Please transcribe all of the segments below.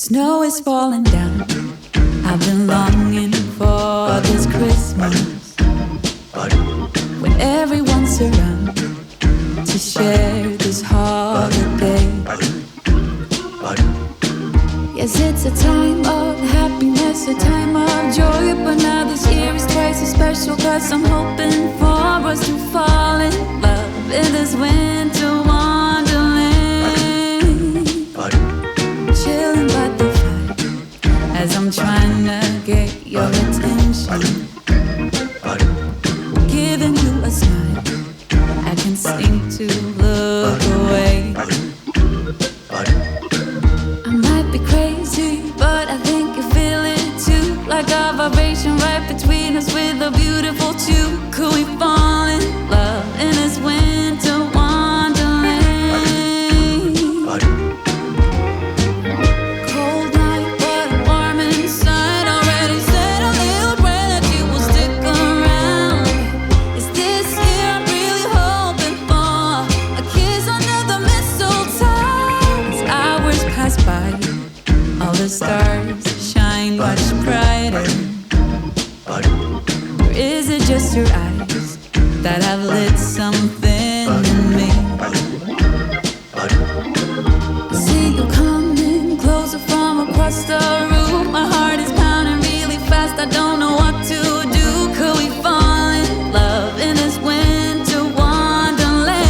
Snow is falling down. I've been longing for this Christmas when everyone's around to share this holiday. Yes, it's a time of happiness, a time of joy, but now this year is twice as special, 'cause I'm hoping for us to fall in love in this winter wonderland. Chilling by the fire as I'm trying to get your attention, giving you a smile. I can't seem to look away. I might be crazy, but I think you feel it too. Like a vibration right between us with a beautiful two. Could we fall in love in this winter wonderland? Cold night, but warm inside. Already said a little prayer that you will stick around. Is this year I'm really hoping for a kiss under the mistletoe? As hours pass by, all the stars shine much brighter. Or is it just your eyes that have lit something in me? I see you coming closer from across the room. My heart is pounding really fast, I don't know what to do. Could we fall in love in this winter wonderland?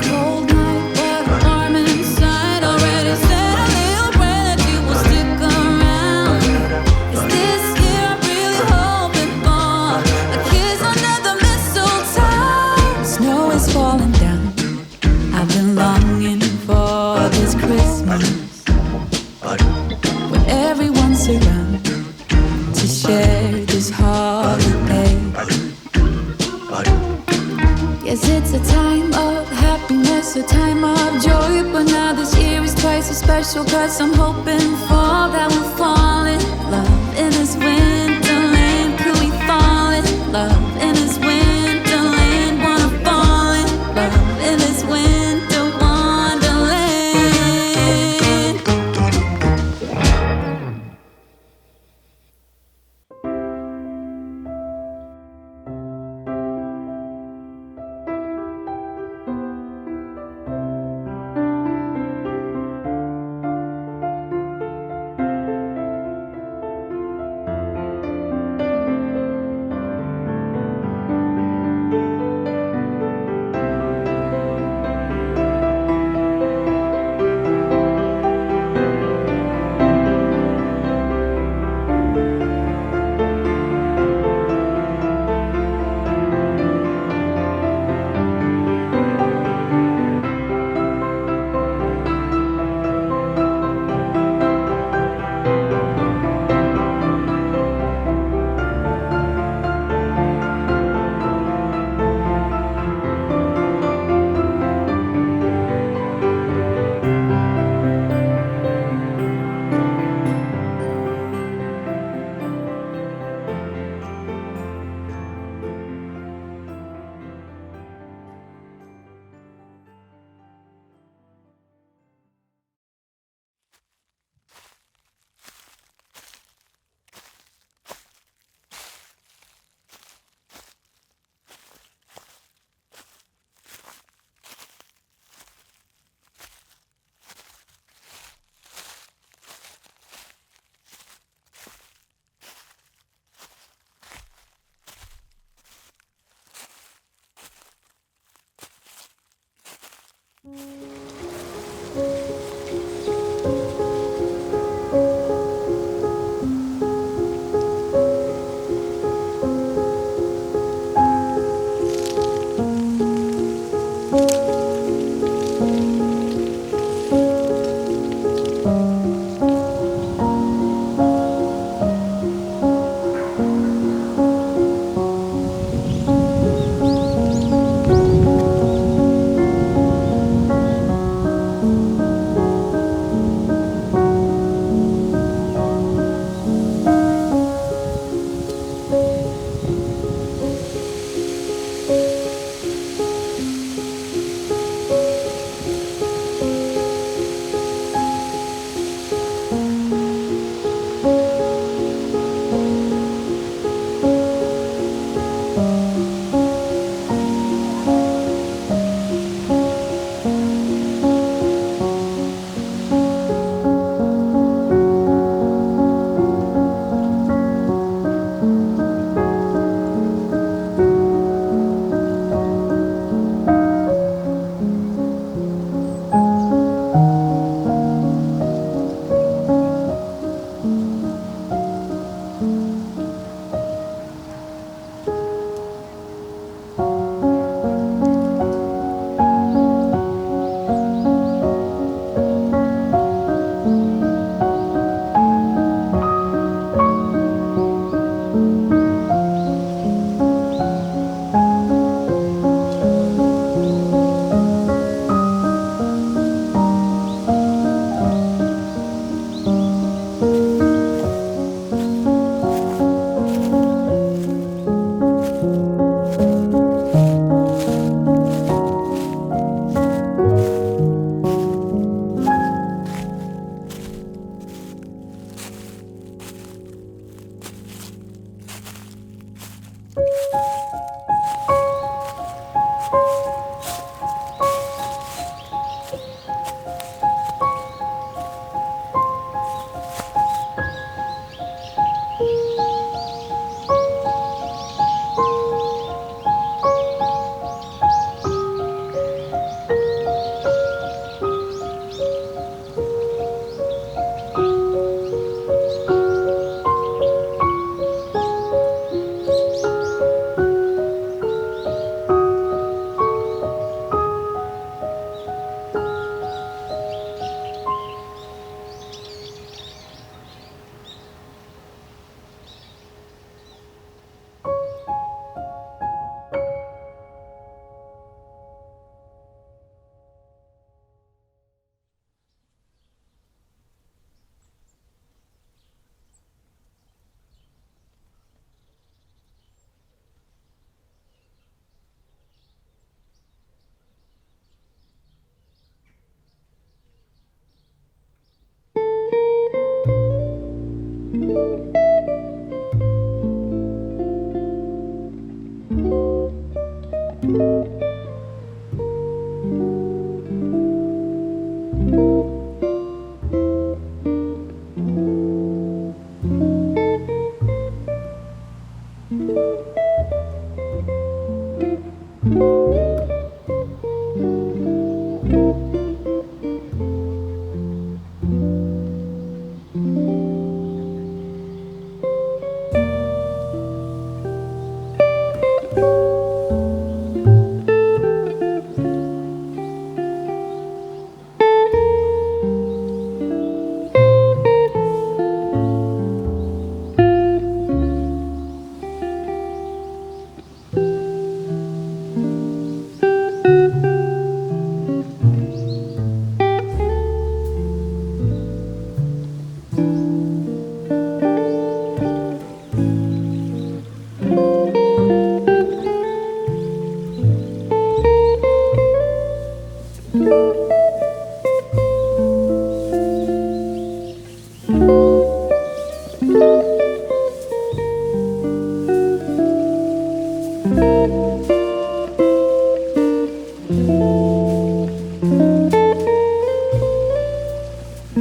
Cold night, but warm inside. Already said a little prayer that you will stick around. Is this year I'm really hoping for a kiss under the mistletoe? Snow is falling down. I've been longing for this Christmas when everyone's around to share this holiday. Yes, it's a time of happiness, a time of joy, but now this year is twice as special, 'cause I'm hoping for that we'll fall in love in this winterland. Could we fall in love in this winterland? Wanna fall in love in this winter wonderland.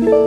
you.